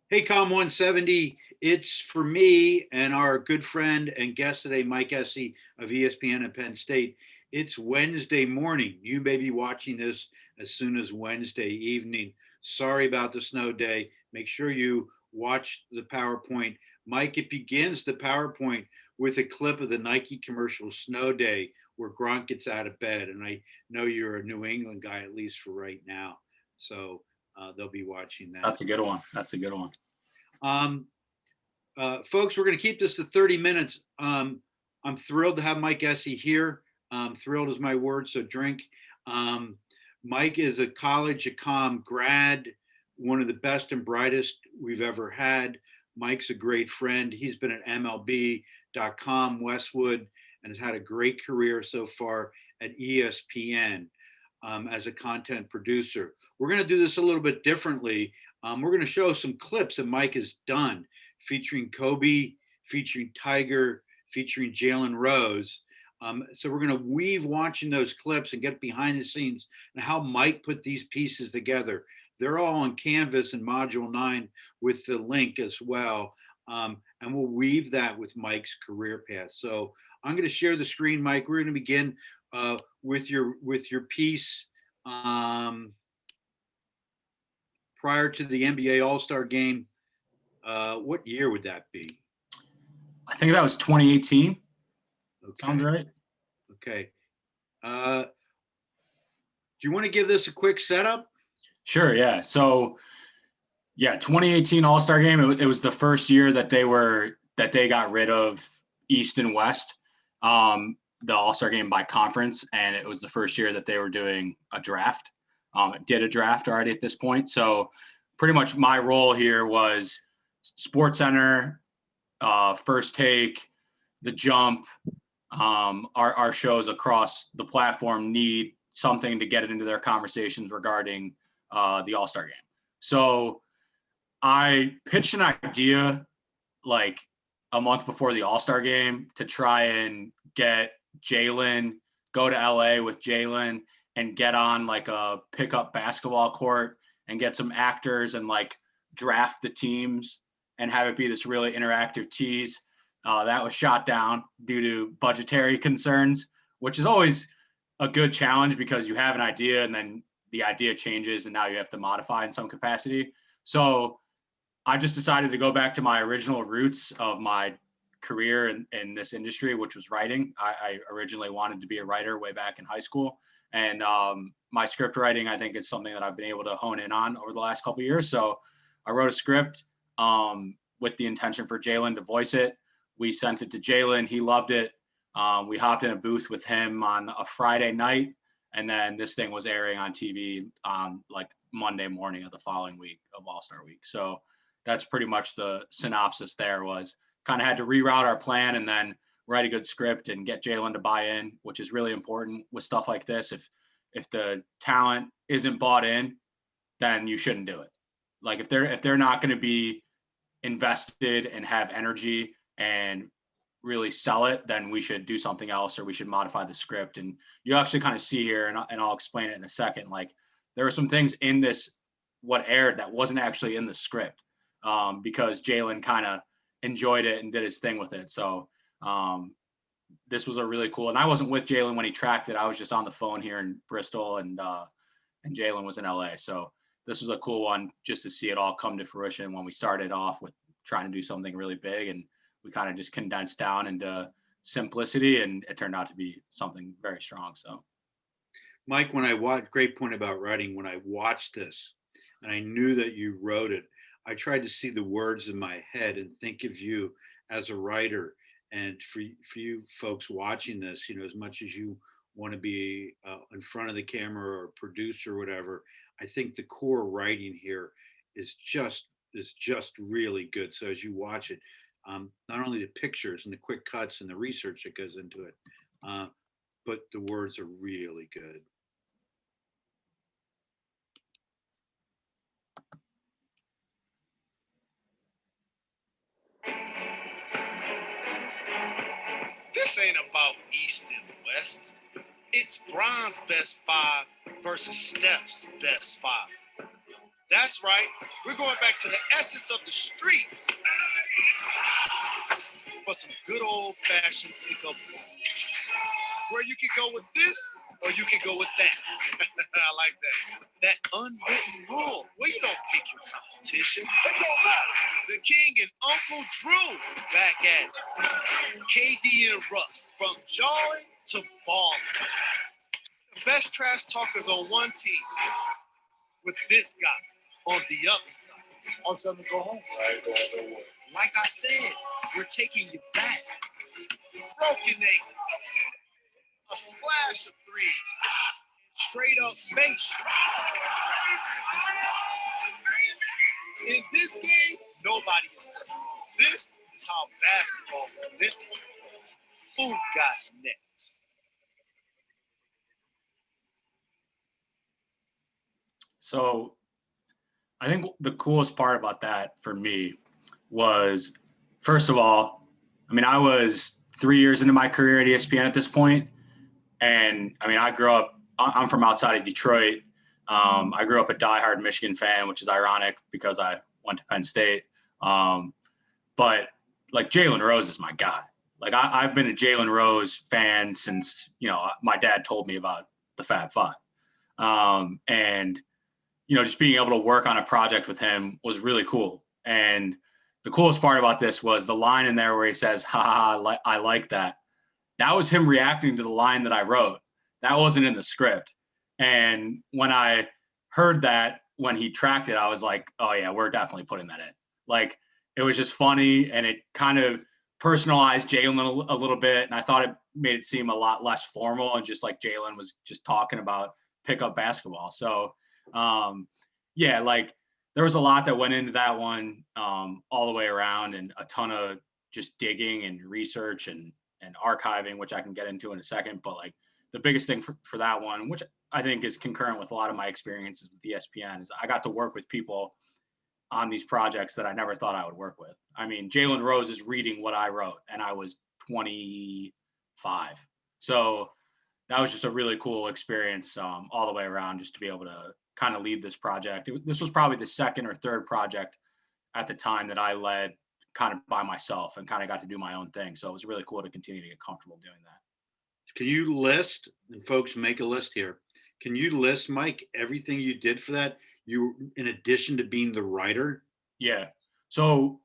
Hey, Com 170. It's for me and our good friend and guest today, Mike Esse of ESPN and Penn State. It's Wednesday morning. You may be watching this as soon as Wednesday evening. Sorry about the snow day. Make sure you watch the PowerPoint. Mike, it begins the PowerPoint with a clip of the Nike commercial Snow Day where Gronk gets out of bed. And I know you're a New England guy, at least for right now. So they'll be watching that. That's a good one. That's a good one. Um, Folks, we're going to keep this to 30 minutes. I'm thrilled to have Mike Esse here. Thrilled is my word, so drink. Um, Mike is a college econ grad, one of the best and brightest we've ever had. Mike's a great friend. He's been at MLB.com, Westwood, and has had a great career so far at ESPN as a content producer. We're going to do this a little bit differently. We're going to show some clips that Mike has done featuring Kobe, featuring Tiger, featuring Jalen Rose. So we're going to weave watching those clips and get behind the scenes and how Mike put these pieces together. They're all on Canvas and Module 9 with the link as well. And we'll weave that with Mike's career path. So I'm going to share the screen, Mike. We're going to begin with your piece prior to the NBA All Star Game. What year would that be? I think that was 2018. Okay. Sounds right. Okay. Do you want to give this a quick setup? Sure. Yeah. So, 2018 All-Star Game. It was the first year that they got rid of East and West, the All-Star Game by conference, and it was the first year that they were doing a draft. It did a draft already at this point. So, pretty much my role here was Sports Center, First Take, The Jump. Our shows across the platform need something to get it into their conversations regarding the All-Star Game. So I pitched an idea like a month before the All-Star Game to try and get Jalen, go to LA with Jalen and get on like a pickup basketball court and get some actors and like draft the teams and have it be this really interactive tease. That was shot down due to budgetary concerns, which is always a good challenge because you have an idea and then the idea changes and now you have to modify in some capacity. So I just decided to go back to my original roots of my career in this industry, which was writing. I originally wanted to be a writer way back in high school. And my script writing, I think, is something that I've been able to hone in on over the last couple of years. So I wrote a script with the intention for Jalen to voice it. We sent it to Jalen. He loved it. We hopped in a booth with him on a Friday night. And then this thing was airing on TV on like Monday morning of the following week of All-Star Week. So that's pretty much the synopsis there. Was kind of had to reroute our plan and then write a good script and get Jalen to buy in, which is really important with stuff like this. If the talent isn't bought in, then you shouldn't do it. Like if they're not going to be invested and have energy and really sell it, then we should do something else or we should modify the script. And you actually kind of see here, and I'll explain it in a second, like there are some things in this, what aired, that wasn't actually in the script because Jalen kind of enjoyed it and did his thing with it. So this was a really cool, and I wasn't with Jalen when he tracked it. I was just on the phone here in Bristol and Jalen was in LA. So this was a cool one just to see it all come to fruition when we started off with trying to do something really big, and we kind of just condensed down into simplicity, and it turned out to be something very strong. So, Mike, when I watched, great point about writing. When I watched this and I knew that you wrote it, I tried to see the words in my head and think of you as a writer. And for you folks watching this, as much as you want to be in front of the camera or producer or whatever, I think the core writing here is just really good. So as you watch it, not only the pictures and the quick cuts and the research that goes into it, uh, but the words are really good. This ain't about East and West. It's Bron's best five versus Steph's best five. That's right. We're going back to the essence of the streets for some good old-fashioned pickup ball. Where you can go with this or you can go with that. I like that. That unwritten rule. Well, you don't pick your competition. The King and Uncle Drew back at it. KD and Russ, from jawing to balling. The best trash talkers on one team with this guy on the other side. On something to go home. Right, go home. Like I said, we're taking you back. Broken ankle. A splash of threes. Straight up face. In this game, nobody is safe. This is how basketball was meant to be. Who got next? So I think the coolest part about that for me was, first of all, I mean, I was 3 years into my career at ESPN at this point. And I mean, I'm from outside of Detroit. I grew up a diehard Michigan fan, which is ironic because I went to Penn State. But like Jalen Rose is my guy. Like I've been a Jalen Rose fan since, my dad told me about the Fab Five. And, just being able to work on a project with him was really cool. And the coolest part about this was the line in there where he says, I like that. That was him reacting to the line that I wrote. That wasn't in the script. And when I heard that, when he tracked it, I was like, oh yeah, we're definitely putting that in. Like, it was just funny, and it kind of personalized Jalen a little bit. And I thought it made it seem a lot less formal and just like Jalen was just talking about pickup basketball. So, yeah, like there was a lot that went into that one all the way around, and a ton of just digging and research and archiving, which I can get into in a second. But like the biggest thing for that one, which I think is concurrent with a lot of my experiences with ESPN, is I got to work with people on these projects that I never thought I would work with. I mean, Jalen Rose is reading what I wrote, and I was 25. So that was just a really cool experience all the way around, just to be able to kind of lead this project. This was probably the second or third project at the time that I led kind of by myself and kind of got to do my own thing. So it was really cool to continue to get comfortable doing that. Can you list, and folks make a list here, can you list, Mike, everything you did for that? You, in addition to being the writer? Yeah. So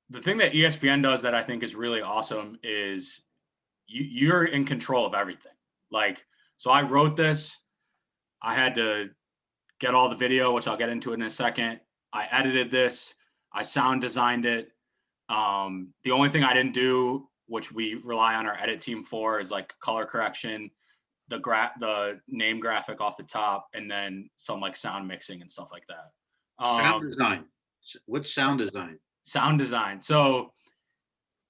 the thing that ESPN does that I think is really awesome is you're in control of everything. Like, so I wrote this, I had to get all the video, which I'll get into in a second. I edited this, I sound designed it. The only thing I didn't do, which we rely on our edit team for, is like color correction, the name graphic off the top, and then some like sound mixing and stuff like that. Sound design. What's sound design? Sound design. So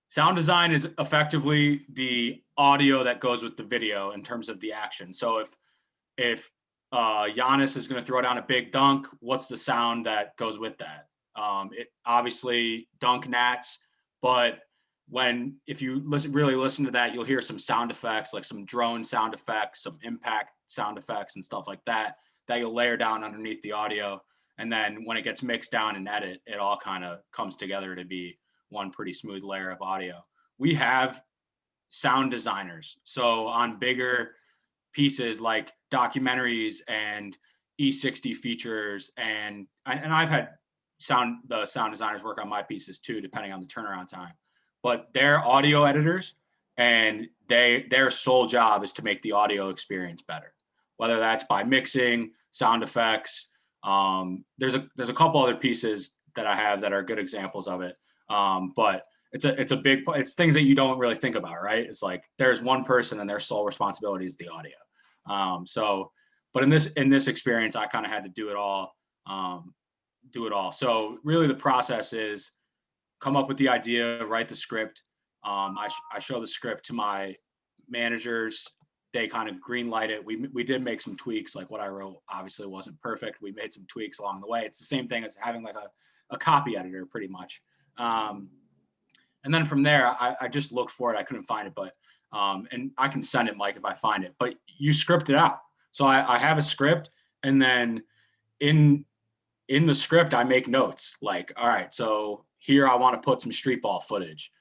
sound design is effectively the audio that goes with the video in terms of the action. So if Giannis is going to throw down a big dunk, what's the sound that goes with that? It obviously dunk nats, but if you really listen to that, you'll hear some sound effects, like some drone sound effects, some impact sound effects and stuff like that you'll layer down underneath the audio. And then when it gets mixed down and edit, it all kind of comes together to be one pretty smooth layer of audio. We have sound designers. So on bigger pieces like documentaries and E60 features, and I've had the sound designers work on my pieces too, depending on the turnaround time. But they're audio editors, and their sole job is to make the audio experience better, whether that's by mixing, sound effects. There's a couple other pieces that I have that are good examples of it. But it's things that you don't really think about, right? It's like there's one person and their sole responsibility is the audio. But in this experience, I kind of had to do it all. So really the process is come up with the idea, write the script. I show the script to my managers. They kind of green light it. We did make some tweaks. Like what I wrote obviously wasn't perfect. We made some tweaks along the way. It's the same thing as having like a copy editor pretty much. And then from there, I just looked for it. I couldn't find it, but and I can send it, Mike, if I find it. But you script it out. So I have a script, and then in in the script, I make notes like, all right, so here I want to put some street ball footage.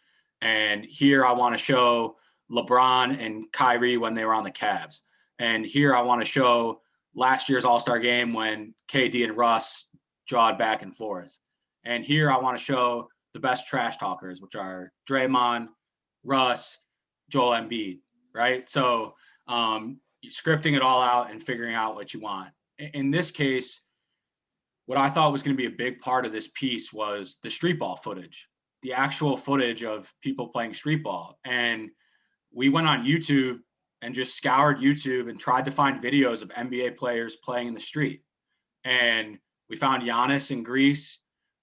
And here I want to show LeBron and Kyrie when they were on the Cavs. And here I want to show last year's All-Star game when KD and Russ jawed back and forth. And here I want to show the best trash talkers, which are Draymond, Russ, Joel Embiid, right? So scripting it all out and figuring out what you want. In this case, what I thought was going to be a big part of this piece was the street ball footage, the actual footage of people playing street ball. And we went on YouTube and just scoured YouTube and tried to find videos of NBA players playing in the street. And we found Giannis in Greece.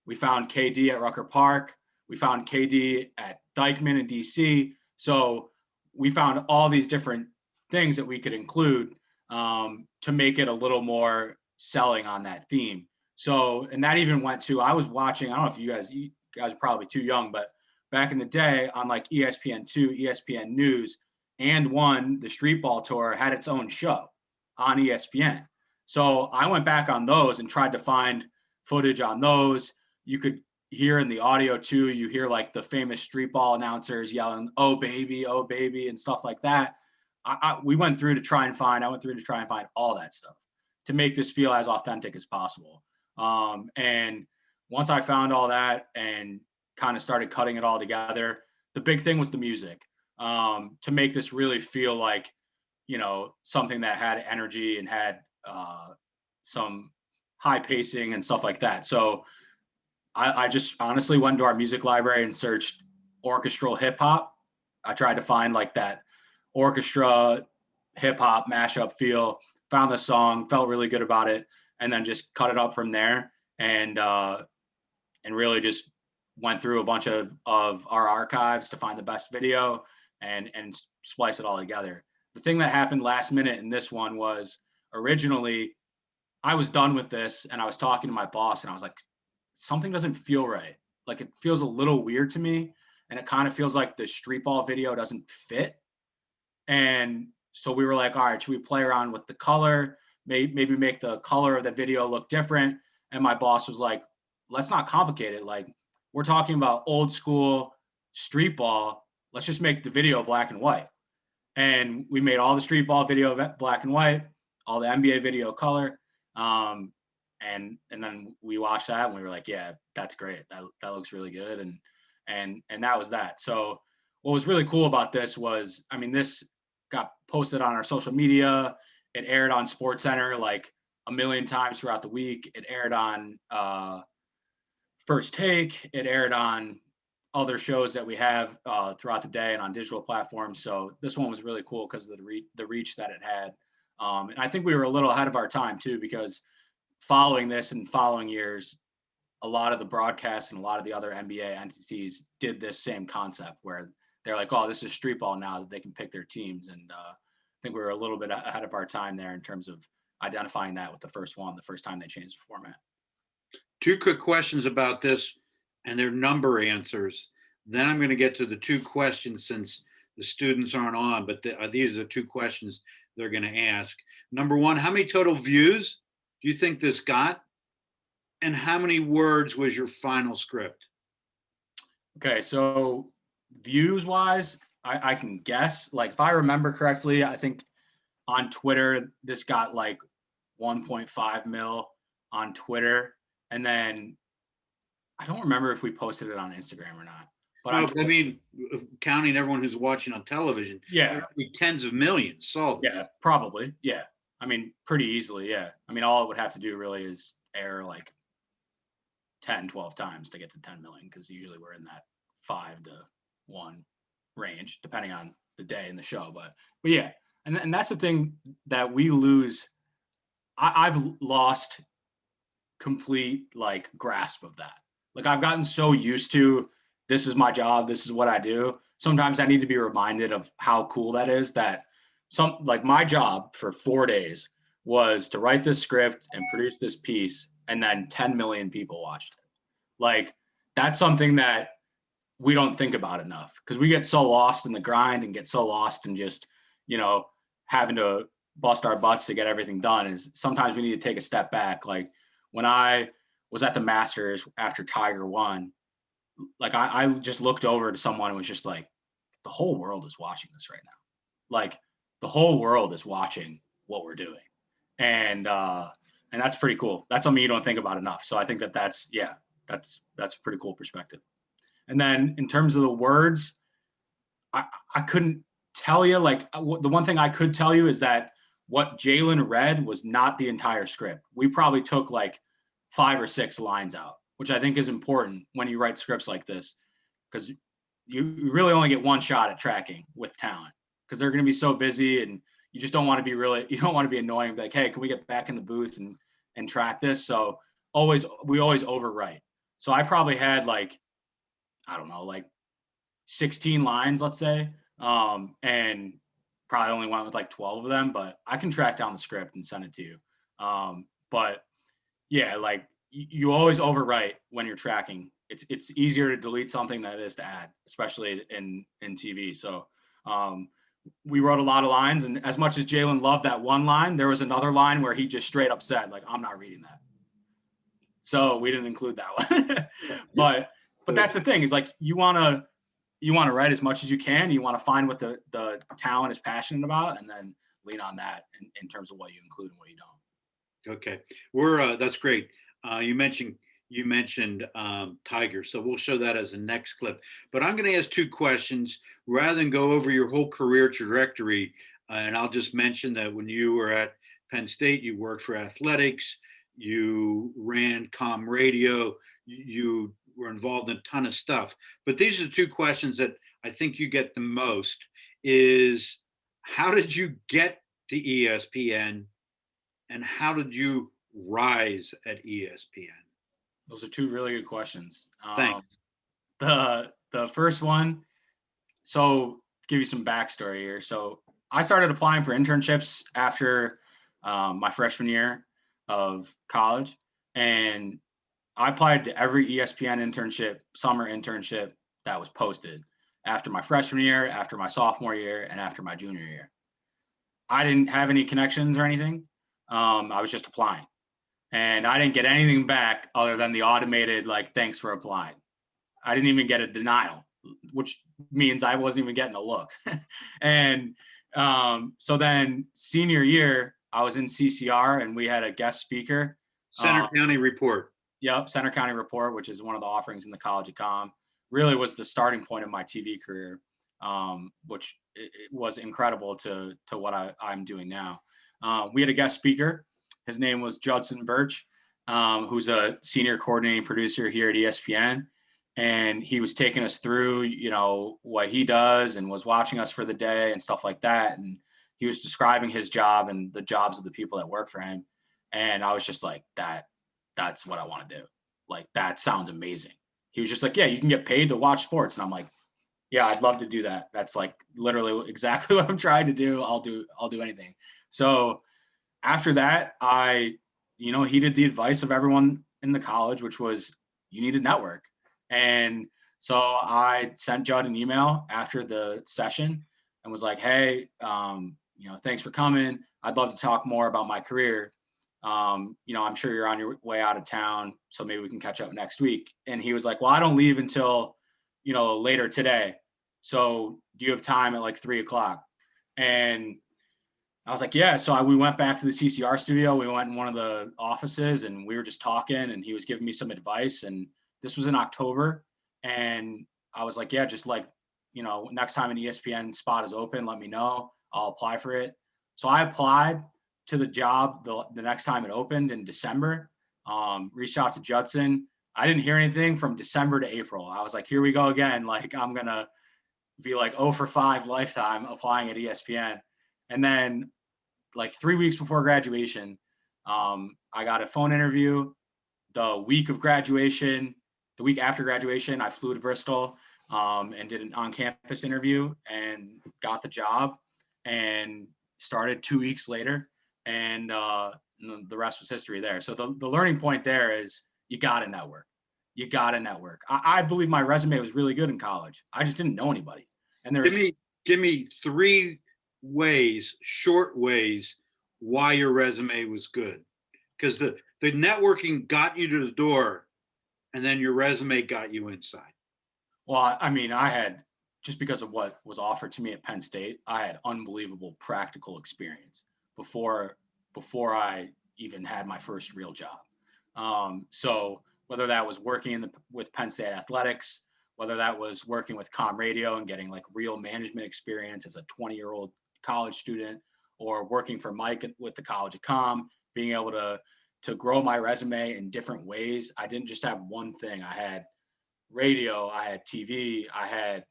We found KD at Rucker Park. We found KD at Dykeman in DC. So we found all these different things that we could include to make it a little more selling on that theme. So, and that even went to, I was watching, I don't know if you guys are probably too young, but back in the day on like ESPN2, ESPN News, and one, the Street Ball Tour had its own show on ESPN. So I went back on those and tried to find footage on those. You could hear in the audio too, you hear like the famous street ball announcers yelling, oh baby, and stuff like that. I went through to try and find all that stuff to make this feel as authentic as possible. And once I found all that and kind of started cutting it all together, the big thing was the music, to make this really feel like, you know, something that had energy and had some high pacing and stuff like that. So I just honestly went to our music library and searched orchestral hip hop. I tried to find like that orchestra hip hop mashup feel, found the song, felt really good about it, and then just cut it up from there. And really just went through a bunch of our archives to find the best video and splice it all together. The thing that happened last minute in this one was, originally I was done with this and I was talking to my boss and I was like, something doesn't feel right. Like, it feels a little weird to me. And it kind of feels like the street ball video doesn't fit. And so we were like, all right, should we play around with the color? Maybe make the color of the video look different. And my boss was like, let's not complicate it. Like, we're talking about old school street ball. Let's just make the video black and white. And we made all the street ball video black and white, all the NBA video color. And then we watched that and we were like, yeah, that's great. That looks really good. And that was that. So what was really cool about this was, I mean, this got posted on our social media. It aired on SportsCenter like a million times throughout the week. It aired on First Take. It aired on other shows that we have throughout the day and on digital platforms. So this one was really cool because of the reach that it had. And I think we were a little ahead of our time too, because following this and following years, a lot of the broadcasts and a lot of the other NBA entities did this same concept where they're like, oh, this is street ball now, that they can pick their teams. And I think we were a little bit ahead of our time there in terms of identifying that with the first time they changed the format. Two quick questions about this and their number answers. Then I'm going to get to the two questions since the students aren't on, but these are the two questions they're going to ask. Number one, how many total views do you think this got? And how many words was your final script? Okay, so views wise, I can guess. Like, if I remember correctly, I think on Twitter, this got like 1.5 mil on Twitter. And then I don't remember if we posted it on Instagram or not. But I mean, counting everyone who's watching on television, yeah, tens of millions. So yeah, probably. Yeah. I mean, pretty easily. Yeah. I mean, all it would have to do really is air like 10, 12 times to get to 10 million, because usually we're in that 5 to 1 range, depending on the day and the show. But yeah. And that's the thing that we lose. I've lost complete like grasp of that. Like, I've gotten so used to, this is my job, this is what I do. Sometimes I need to be reminded of how cool that is, that like my job for 4 days was to write this script and produce this piece, and then 10 million people watched it. Like, that's something that we don't think about enough, because we get so lost in the grind and get so lost in just, you know, having to bust our butts to get everything done. Is sometimes we need to take a step back. Like, when I was at the Masters after Tiger won. Like I just looked over to someone and was just like, the whole world is watching this right now. Like the whole world is watching what we're doing. And that's pretty cool. That's something you don't think about enough. So I think that's a pretty cool perspective. And then in terms of the words, I couldn't tell you, like the one thing I could tell you is that what Jalen read was not the entire script. We probably took like 5 or 6 lines out, which I think is important when you write scripts like this, because you really only get one shot at tracking with talent, because they're going to be so busy, and you just don't want to be you don't want to be annoying. Like, hey, can we get back in the booth and track this? So we always overwrite. So I probably had like, I don't know, like 16 lines, let's say, and probably only went with like 12 of them, but I can track down the script and send it to you. But yeah, like you always overwrite when you're tracking. It's easier to delete something than it is to add, especially in TV. So we wrote a lot of lines, and as much as Jalen loved that one line, there was another line where he just straight up said, like, I'm not reading that. So we didn't include that one. But that's the thing, is like you want to write as much as you can. You want to find what the talent is passionate about, and then lean on that in terms of what you include and what you don't. Okay, that's great. You mentioned Tiger, so we'll show that as the next clip. But I'm going to ask 2 questions rather than go over your whole career trajectory. And I'll just mention that when you were at Penn State, you worked for athletics, you ran comm radio, you were involved in a ton of stuff. But these are the 2 questions that I think you get the most: is how did you get to ESPN, and how did you rise at ESPN? Those are 2 really good questions. Thanks. The first one, so to give you some backstory here. So I started applying for internships after my freshman year of college, and I applied to every ESPN internship, summer internship that was posted after my freshman year, after my sophomore year, and after my junior year. I didn't have any connections or anything. I was just applying, and I didn't get anything back other than the automated, like, thanks for applying. I didn't even get a denial, which means I wasn't even getting a look. And so then senior year, I was in CCR, and we had a guest speaker. Center County Report. Yep, Center County Report, which is one of the offerings in the College of Comm, really was the starting point of my TV career, which it was incredible to what I'm doing now. We had a guest speaker. His name was Judson Birch, who's a senior coordinating producer here at ESPN. And he was taking us through, what he does, and was watching us for the day and stuff like that. And he was describing his job and the jobs of the people that work for him. And I was just like, that's what I want to do. Like, that sounds amazing. He was just like, yeah, you can get paid to watch sports. And I'm like, yeah, I'd love to do that. That's like literally exactly what I'm trying to do. I'll do anything. So after that, I heeded the advice of everyone in the college, which was, you need a network. And so I sent Judd an email after the session and was like, hey, thanks for coming. I'd love to talk more about my career. I'm sure you're on your way out of town, so maybe we can catch up next week. And he was like, well, I don't leave until, later today. So do you have time at like 3:00? And I was like, yeah. So we went back to the CCR studio. We went in one of the offices, and we were just talking, and he was giving me some advice. And this was in October. And I was like, yeah, just like, next time an ESPN spot is open, let me know. I'll apply for it. So I applied to the job the next time it opened in December. Reached out to Judson. I didn't hear anything from December to April. I was like, here we go again. Like, I'm going to be like 0 for 5 lifetime applying at ESPN. And then like 3 weeks before graduation, I got a phone interview. The week of graduation, the week after graduation, I flew to Bristol and did an on-campus interview and got the job, and started 2 weeks later. And the rest was history there. So the learning point there is, you got to network. You got to network. I believe my resume was really good in college. I just didn't know anybody. And there's give me 3 short ways why your resume was good. Because the the networking got you to the door, and then your resume got you inside. Well, I mean, I had, just because of what was offered to me at Penn State, I had unbelievable practical experience before I even had my first real job. So whether that was working with Penn State athletics, whether that was working with comm radio and getting like real management experience as a 20-year-old college student, or working for Mike with the College of Comm, being able to grow my resume in different ways. I didn't just have one thing. I had radio, I had TV, I had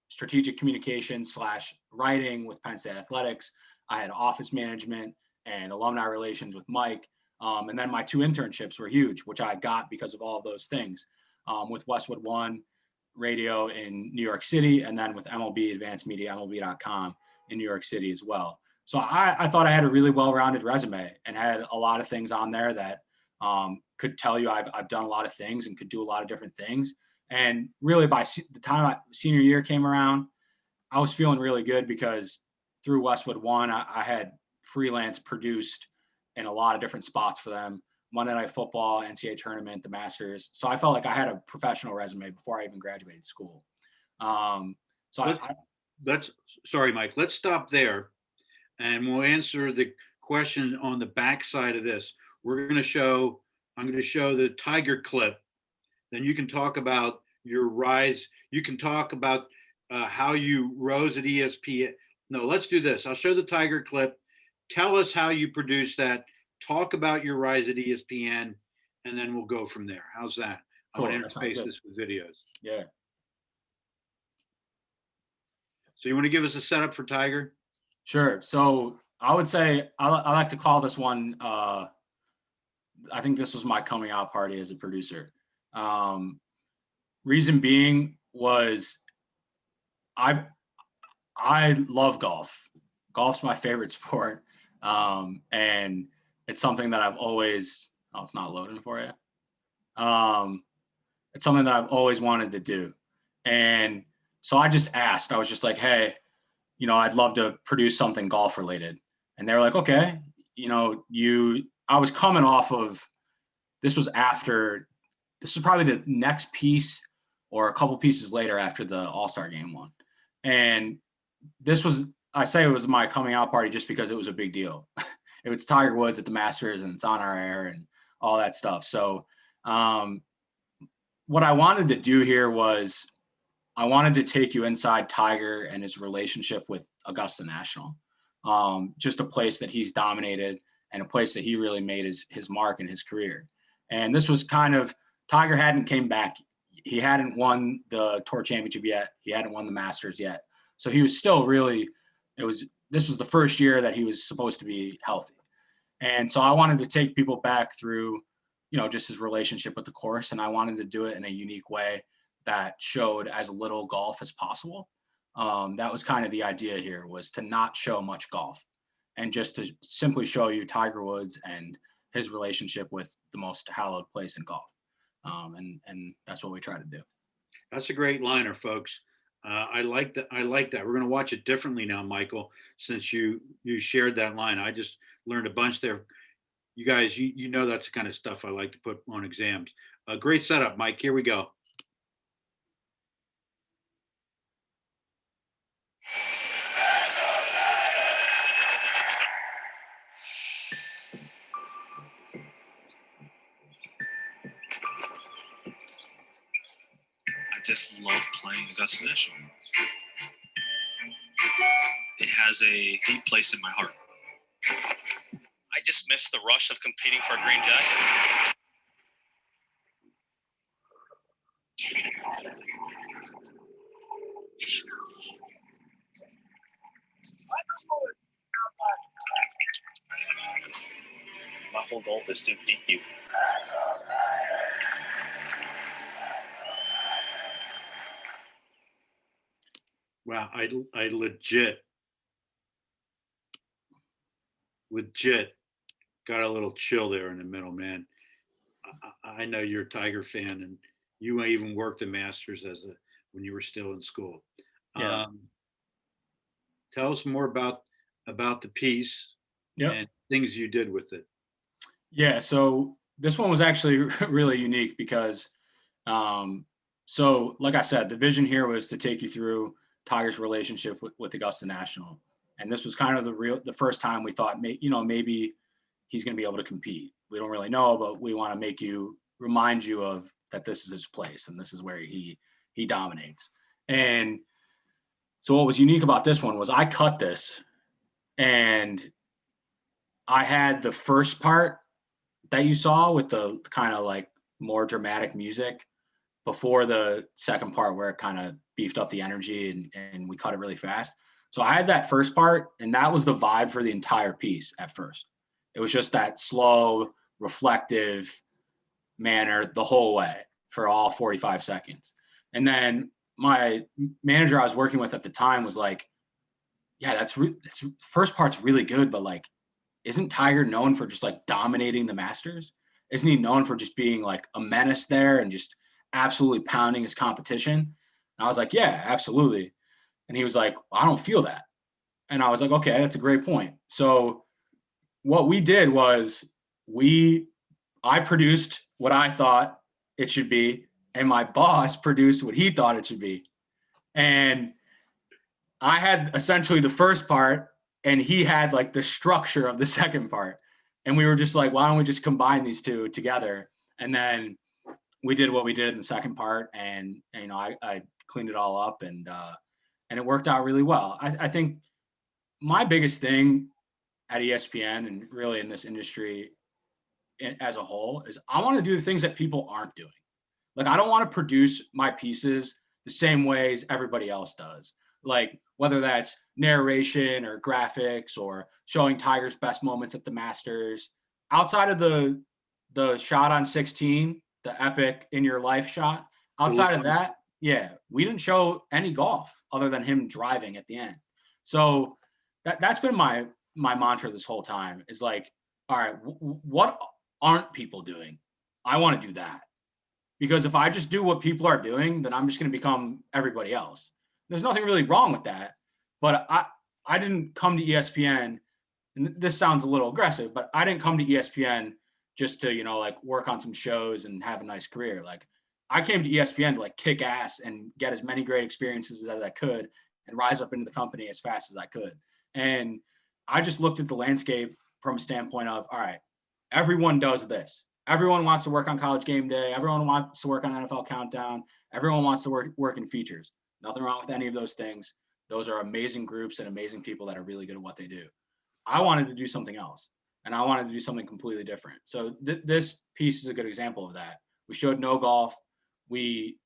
strategic communication / writing with Penn State athletics. I had office management and alumni relations with Mike. And then my 2 internships were huge, which I got because of all of those things, with Westwood One radio in New York City, and then with MLB Advanced Media, MLB.com in New York City as well. So I thought I had a really well-rounded resume and had a lot of things on there that could tell you I've done a lot of things and could do a lot of different things. And really by the time senior year came around, I was feeling really good because through Westwood One, I had freelance produced in a lot of different spots for them. Monday Night Football, NCAA tournament, the Masters. So I felt like I had a professional resume before I even graduated school. Sorry, Mike, let's stop there, and we'll answer the question on the back side of this. I'm going to show the Tiger clip. Then you can talk about your rise. You can talk about how you rose at ESPN. No, let's do this. I'll show the Tiger clip. Tell us how you produced that. Talk about your rise at ESPN, and then we'll go from there. How's that? Cool. I want to interface this with videos. Yeah. So you want to give us a setup for Tiger? Sure. So I would say I like to call this one, I think this was my coming out party as a producer. Reason being was I love golf. Golf's my favorite sport. And it's something that I've always, it's not loading for you. It's something that I've always wanted to do. And so I just asked, I was just like, hey, I'd love to produce something golf related. And they were like, okay, I was coming off of, this was probably the next piece or a couple pieces later after the All-Star game one. And I say it was my coming out party just because it was a big deal. It was Tiger Woods at the Masters and it's on our air and all that stuff. So what I wanted to do here was I wanted to take you inside Tiger and his relationship with Augusta National, just a place that he's dominated and a place that he really made his mark in his career. And this was kind of, Tiger hadn't came back. He hadn't won the Tour Championship yet. He hadn't won the Masters yet. So he was still this was the first year that he was supposed to be healthy. And so I wanted to take people back through, just his relationship with the course. And I wanted to do it in a unique way that showed as little golf as possible. That was kind of the idea here, was to not show much golf and just to simply show you Tiger Woods and his relationship with the most hallowed place in golf. And that's what we try to do. That's a great liner, folks. I like that. We're going to watch it differently now, Michael, since you shared that line. I just learned a bunch there. You guys, you know that's the kind of stuff I like to put on exams. Great setup, Mike. Here we go. I just love playing Augusta National. It has a deep place in my heart. I just miss the rush of competing for a green jacket. My whole goal is to beat you. Wow, I legit got a little chill there in the middle, man. I know you're a Tiger fan, and you even worked the Masters when you were still in school. Yeah. Tell us more about the piece and things you did with it. Yeah, so this one was actually really unique because, so like I said, the vision here was to take you through Tiger's relationship with Augusta National, and this was kind of the first time we thought, maybe he's going to be able to compete. We don't really know, but we want to remind you of that this is his place and this is where he dominates. And so what was unique about this one was I cut this and I had the first part that you saw with the kind of like more dramatic music before the second part where it kind of beefed up the energy and we cut it really fast. So I had that first part and that was the vibe for the entire piece at first. It was just that slow, reflective manner the whole way for all 45 seconds. And then my manager I was working with at the time was like, yeah, that's first part's really good, but like, isn't Tiger known for just like dominating the Masters? Isn't he known for just being like a menace there and just absolutely pounding his competition? And I was like, yeah, absolutely. And he was like, I don't feel that. And I was like, okay, that's a great point. So what we did was I produced what I thought it should be, and my boss produced what he thought it should be. And I had essentially the first part, and he had like the structure of the second part. And we were just like, why don't we just combine these two together? And then we did what we did in the second part, and I cleaned it all up, and it worked out really well. I think my biggest thing at ESPN and really in this industry as a whole is I want to do the things that people aren't doing. Like, I don't want to produce my pieces the same way as everybody else does. Like, whether that's narration or graphics or showing Tiger's best moments at the Masters, outside of the shot on 16, the epic in your life shot, outside of that, yeah, we didn't show any golf other than him driving at the end. So that's been my mantra this whole time is like, all right, what aren't people doing? I want to do that. Because if I just do what people are doing, then I'm just going to become everybody else. There's nothing really wrong with that. But I didn't come to ESPN, and this sounds a little aggressive, but I didn't come to ESPN just to, like work on some shows and have a nice career. Like, I came to ESPN to like kick ass and get as many great experiences as I could and rise up into the company as fast as I could. And I just looked at the landscape from a standpoint of, all right, everyone does this. Everyone wants to work on College Game Day. Everyone wants to work on NFL Countdown. Everyone wants to work in features. Nothing wrong with any of those things. Those are amazing groups and amazing people that are really good at what they do. I wanted to do something else, and I wanted to do something completely different. So this piece is a good example of that. We showed no golf. We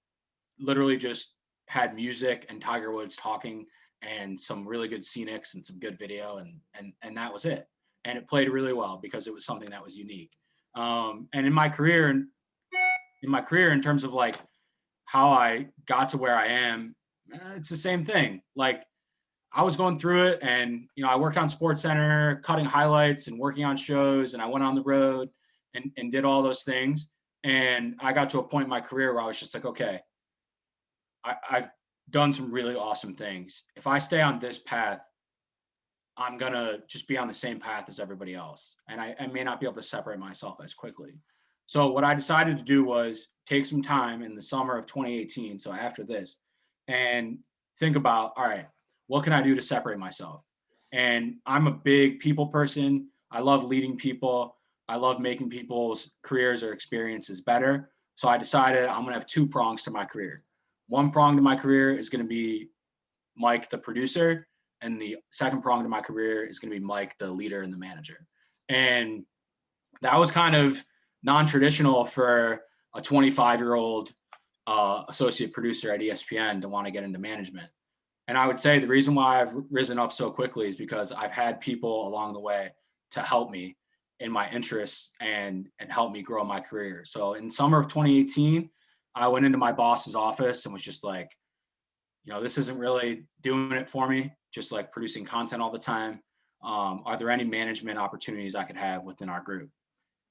literally just had music and Tiger Woods talking and some really good scenics and some good video, and that was it. And it played really well because it was something that was unique. And in my career, in terms of like how I got to where I am, it's the same thing. Like, I was going through it, and I worked on SportsCenter, cutting highlights and working on shows, and I went on the road and did all those things. And I got to a point in my career where I was just like, okay, I've done some really awesome things. If I stay on this path, I'm going to just be on the same path as everybody else. And I may not be able to separate myself as quickly. So what I decided to do was take some time in the summer of 2018, so after this, and think about, all right, what can I do to separate myself? And I'm a big people person. I love leading people. I love making people's careers or experiences better. So I decided I'm going to have two prongs to my career. One prong to my career is going to be Mike, the producer, and the second prong to my career is going to be Mike, the leader and the manager. And that was kind of non-traditional for a 25-year-old associate producer at ESPN to want to get into management. And I would say the reason why I've risen up so quickly is because I've had people along the way to help me in my interests and help me grow my career. So in summer of 2018, I went into my boss's office and was just like, this isn't really doing it for me, just like producing content all the time. Are there any management opportunities I could have within our group?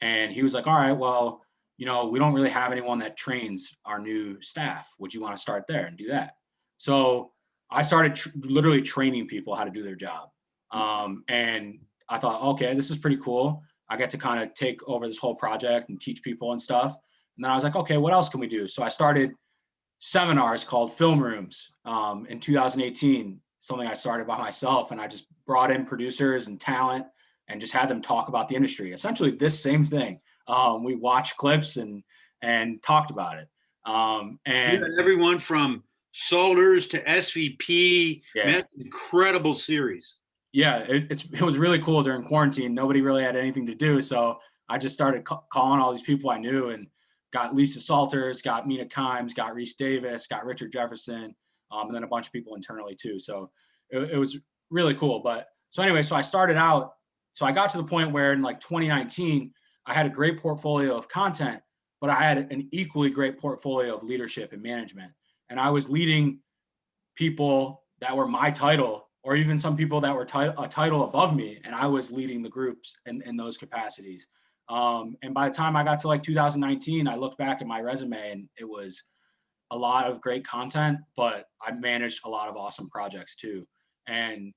And he was like, all right, well, we don't really have anyone that trains our new staff. Would you want to start there and do that? So I started literally training people how to do their job. And I thought, okay, this is pretty cool. I get to kind of take over this whole project and teach people and stuff. And then I was like, okay, what else can we do? So I started seminars called Film Rooms in 2018, something I started by myself. And I just brought in producers and talent and just had them talk about the industry. Essentially this same thing. We watched clips and talked about it. And everyone from Salters to SVP, yeah, man, incredible series. Yeah, it was really cool during quarantine. Nobody really had anything to do. So I just started calling all these people I knew and got Lisa Salters, got Mina Kimes, got Reese Davis, got Richard Jefferson, and then a bunch of people internally too. So it was really cool. But so anyway, so I started out, so I got to the point where in like 2019, I had a great portfolio of content, but I had an equally great portfolio of leadership and management. And I was leading people that were my title, or even some people that were a title above me, and I was leading the groups in those capacities. And by the time I got to like 2019, I looked back at my resume and it was a lot of great content, but I managed a lot of awesome projects too. And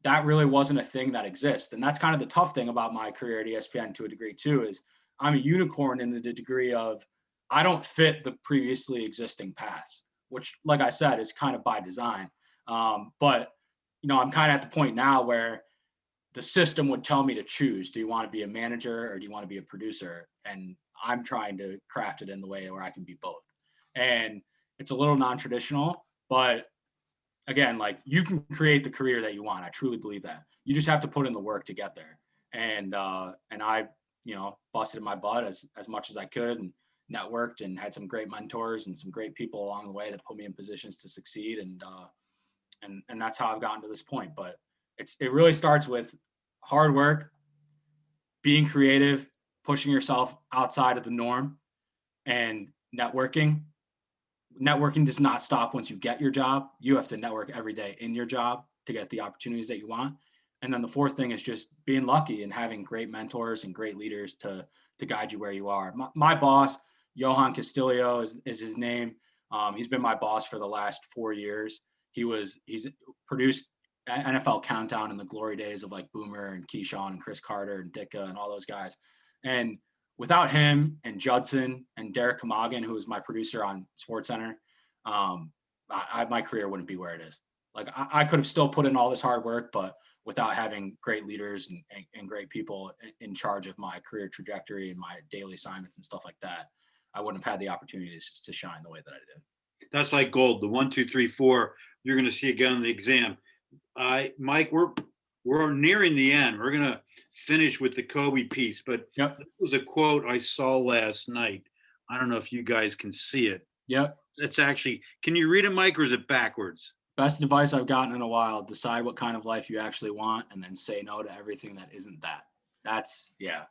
that really wasn't a thing that exists. And that's kind of the tough thing about my career at ESPN to a degree too, is I'm a unicorn in the degree of I don't fit the previously existing paths, which, like I said, is kind of by design. But I'm kind of at the point now where the system would tell me to choose. Do you want to be a manager or do you want to be a producer? And I'm trying to craft it in the way where I can be both. And it's a little non-traditional, but again, like you can create the career that you want. I truly believe that. You just have to put in the work to get there. And I, busted my butt as much as I could and networked and had some great mentors and some great people along the way that put me in positions to succeed. And that's how I've gotten to this point. But it really starts with hard work, being creative, pushing yourself outside of the norm, and networking. Networking does not stop once you get your job. You have to network every day in your job to get the opportunities that you want. And then the fourth thing is just being lucky and having great mentors and great leaders to guide you where you are. My boss, Johan Castillo is his name. He's been my boss for the last 4 years. He's produced NFL Countdown in the glory days of like Boomer and Keyshawn and Chris Carter and Ditka and all those guys. And without him and Judson and Derek Kamagan, who was my producer on SportsCenter, my career wouldn't be where it is. Like I could have still put in all this hard work, but without having great leaders and great people in charge of my career trajectory and my daily assignments and stuff like that, I wouldn't have had the opportunity to shine the way that I did. That's like gold. The 1, 2, 3, 4, you're going to see again in the exam. Mike, we're nearing the end. We're going to finish with the Kobe piece, but Yep. This was a quote I saw last night. I don't know if you guys can see it. Yep. It's actually, can you read it, Mike, or is it backwards? Best advice I've gotten in a while: decide what kind of life you actually want and then say no to everything that isn't that. Yeah,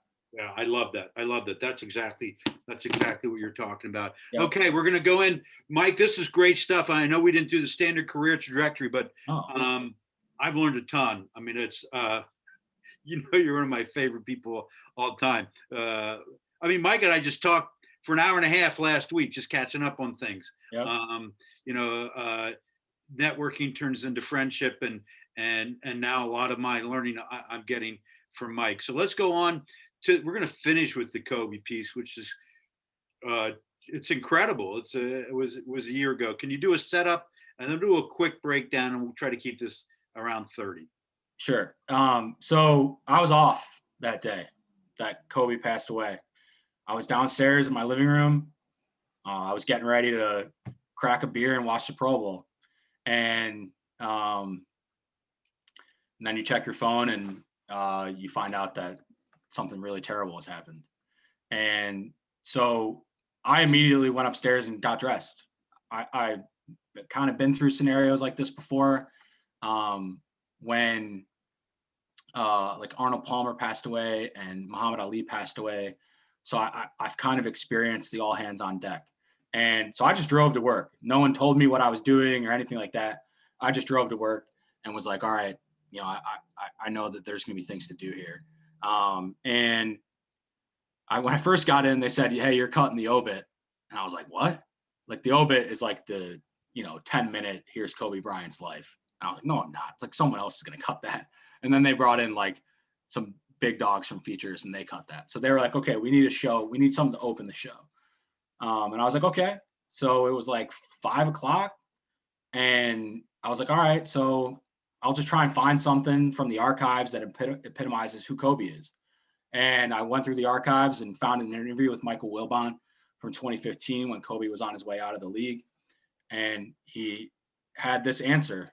I love that. That's exactly what you're talking about. Yep. Okay, we're going to go in. Mike, this is great stuff. I know we didn't do the standard career trajectory, but I've learned a ton. I mean, it's, you're one of my favorite people all the time. I mean, Mike and I just talked for an hour and a half last week, just catching up on things. Yep. Networking turns into friendship, and now a lot of my learning I'm getting from Mike. So let's go on to, we're going to finish with the Kobe piece, which is, it's incredible. It was a year ago. Can you do a setup and then do a quick breakdown, and we'll try to keep this around 30. Sure. So I was off that day that Kobe passed away. I was downstairs in my living room. I was getting ready to crack a beer and watch the Pro Bowl. And then you check your phone and you find out that something really terrible has happened. And so I immediately went upstairs and got dressed. I kind of been through scenarios like this before. When like Arnold Palmer passed away and Muhammad Ali passed away. So I've kind of experienced the all hands on deck. And so I just drove to work. No one told me what I was doing or anything like that. I just drove to work and was like, all right, I know that there's going to be things to do here. And when I first got in, they said, hey, you're cutting the obit. And I was like, what? Like the obit is like the, 10-minute, here's Kobe Bryant's life. And I was like, no, I'm not. It's like someone else is going to cut that. And then they brought in like some big dogs from Features, and they cut that. So they were like, okay, we need a show. We need something to open the show. And I was like, okay. So it was like 5:00, and I was like, all right, so I'll just try and find something from the archives that epitomizes who Kobe is. And I went through the archives and found an interview with Michael Wilbon from 2015 when Kobe was on his way out of the league. And he had this answer.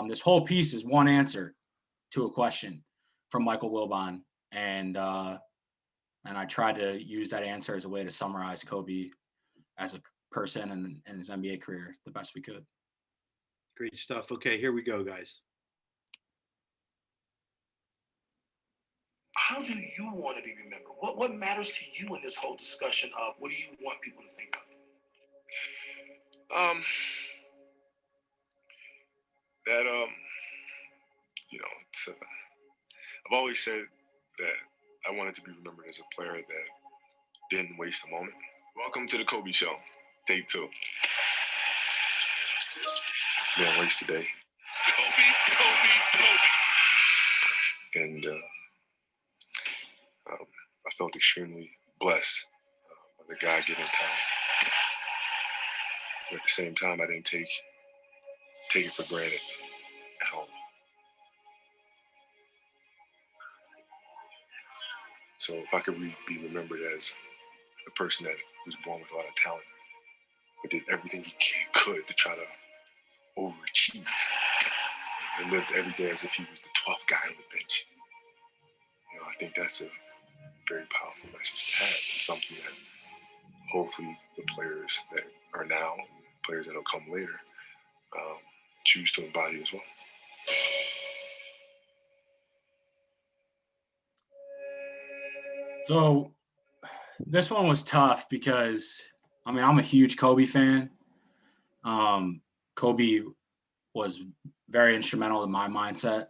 This whole piece is one answer to a question from Michael Wilbon. And I tried to use that answer as a way to summarize Kobe as a person and his NBA career the best we could. Great stuff. Okay, here we go, guys. How do you want to be remembered? What matters to you in this whole discussion of what do you want people to think of? It's I've always said that I wanted to be remembered as a player that didn't waste a moment. Welcome to the Kobe Show, take 2. Didn't waste a day. Kobe. And I felt extremely blessed by the God-given talent. But at the same time, I didn't take it for granted at all. So if I could be remembered as a person that was born with a lot of talent, but did everything he could to try to overachieve and lived every day as if he was the 12th guy on the bench, I think that's a very powerful message to have, and something that hopefully the players that are now, players that will come later, choose to embody as well. So this one was tough because, I'm a huge Kobe fan. Kobe was very instrumental in my mindset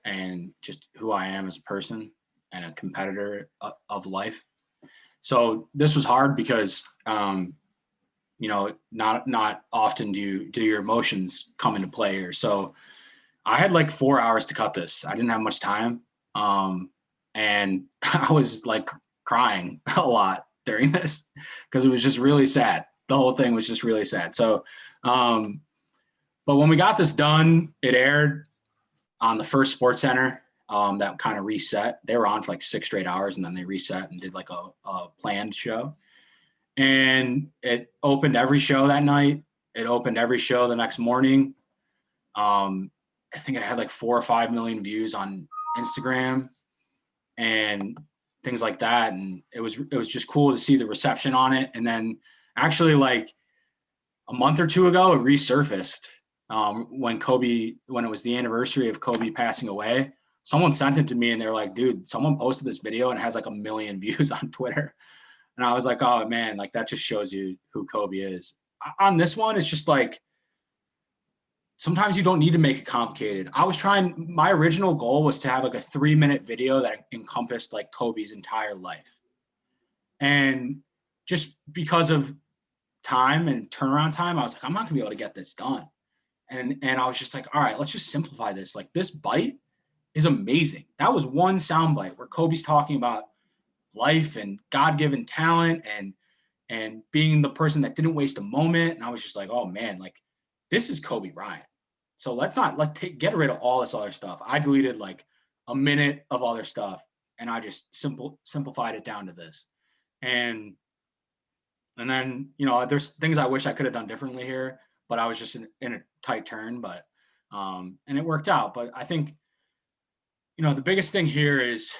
and just who I am as a person and a competitor of life. So this was hard because, not often do your emotions come into play here. So I had like 4 hours to cut this. I didn't have much time. And I was like crying a lot during this because it was just really sad. The whole thing was just really sad. So, but when we got this done, it aired on the first Sports Center that kind of reset. They were on for like 6 straight hours and then they reset and did like a planned show. And it opened every show that night. It opened every show the next morning. I think it had like 4 or 5 million views on Instagram and things like that. And it was just cool to see the reception on it. And then actually like a month or 2 ago, it resurfaced when it was the anniversary of Kobe passing away. Someone sent it to me and they're like, dude, someone posted this video and it has like 1 million views on Twitter. And I was like, oh man, like that just shows you who Kobe is. On this one, it's just like, sometimes you don't need to make it complicated. My original goal was to have like a 3-minute video that encompassed like Kobe's entire life. And just because of time and turnaround time, I was like, I'm not gonna be able to get this done. And I was just like, all right, let's just simplify this. Like this bite is amazing. That was one soundbite where Kobe's talking about life and God-given talent and being the person that didn't waste a moment. And I was just like, oh man, like this is Kobe Bryant. So let's get rid of all this other stuff. I deleted like a minute of other stuff and I just simplified it down to this. And then, there's things I wish I could have done differently here, but I was just in a tight turn, but, and it worked out. But I think, the biggest thing here is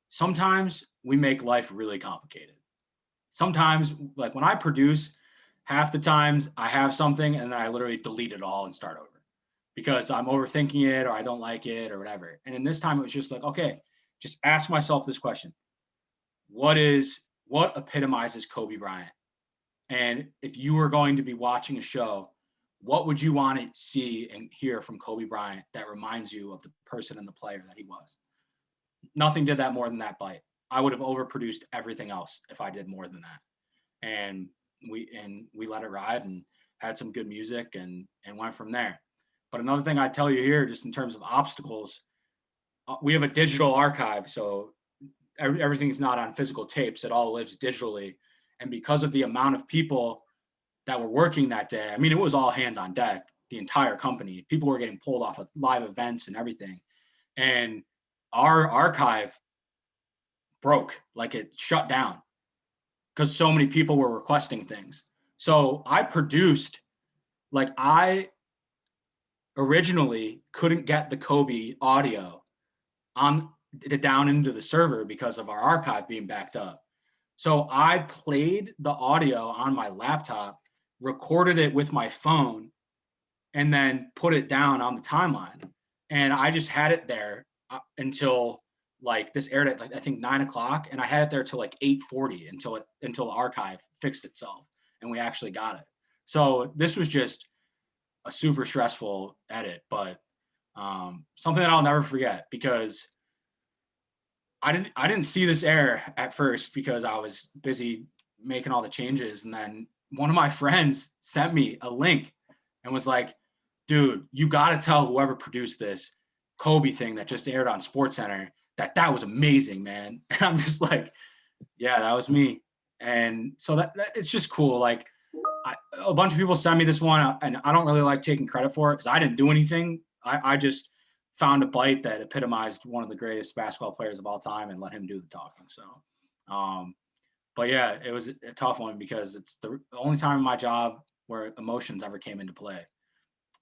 sometimes we make life really complicated. Sometimes, like when I produce, half the times I have something and then I literally delete it all and start over because I'm overthinking it or I don't like it or whatever. And in this time, it was just like, okay, just ask myself this question. What epitomizes Kobe Bryant? And if you were going to be watching a show, what would you want to see and hear from Kobe Bryant that reminds you of the person and the player that he was? Nothing did that more than that bite. I would have overproduced everything else if I did more than that. And we let it ride and had some good music and went from there. But another thing I'd tell you here, just in terms of obstacles, we have a digital archive. So everything's not on physical tapes. It all lives digitally. And because of the amount of people that were working that day, I mean, it was all hands on deck, the entire company. People were getting pulled off of live events and everything. And our archive broke, like it shut down because so many people were requesting things. So I produced, like, I originally couldn't get the Kobe audio on down into the server because of our archive being backed up. So I played the audio on my laptop, recorded it with my phone, and then put it down on the timeline. And I just had it there until like this aired at, like, I think 9:00, and I had it there till like 8:40 until the archive fixed itself and we actually got it. So this was just a super stressful edit, but something that I'll never forget, because I didn't see this air at first because I was busy making all the changes. And then one of my friends sent me a link and was like, dude, you got to tell whoever produced this Kobe thing that just aired on SportsCenter that was amazing, man. And I'm just like, yeah, that was me. And so that it's just cool. Like, a bunch of people send me this one, and I don't really like taking credit for it because I didn't do anything. I just found a bite that epitomized one of the greatest basketball players of all time and let him do the talking. So, but yeah, it was a tough one because it's the only time in my job where emotions ever came into play.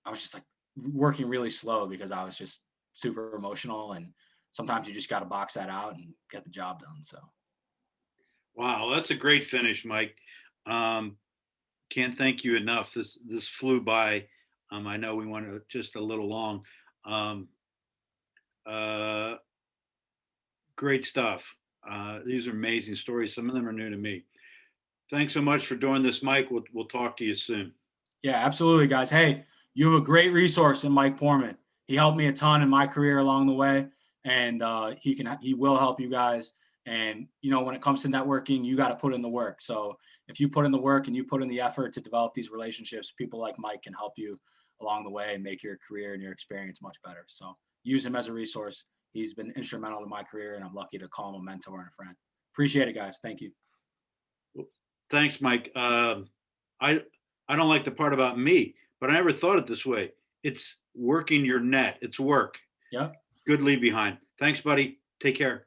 I was just like working really slow because I was just super emotional, and sometimes you just got to box that out and get the job done. So, Wow, that's a great finish, Mike. Can't thank you enough. This flew by. I know we went just a little long. Um, uh, Great stuff. These are amazing stories. Some of them are new to me. Thanks so much for doing this, Mike. We'll talk to you soon. yeah, absolutely, guys. Hey, you have a great resource in Mike Poorman. He helped me a ton in my career along the way, and he will help you guys. And when it comes to networking, you got to put in the work. So if you put in the work and you put in the effort to develop these relationships, people like Mike can help you along the way and make your career and your experience much better. So use him as a resource. He's been instrumental to my career, and I'm lucky to call him a mentor and a friend. Appreciate it, guys. Thank you. Thanks, Mike. I don't like the part about me, but I never thought it this way. It's working your net. It's work. Yeah. Good leave behind. Thanks, buddy. Take care.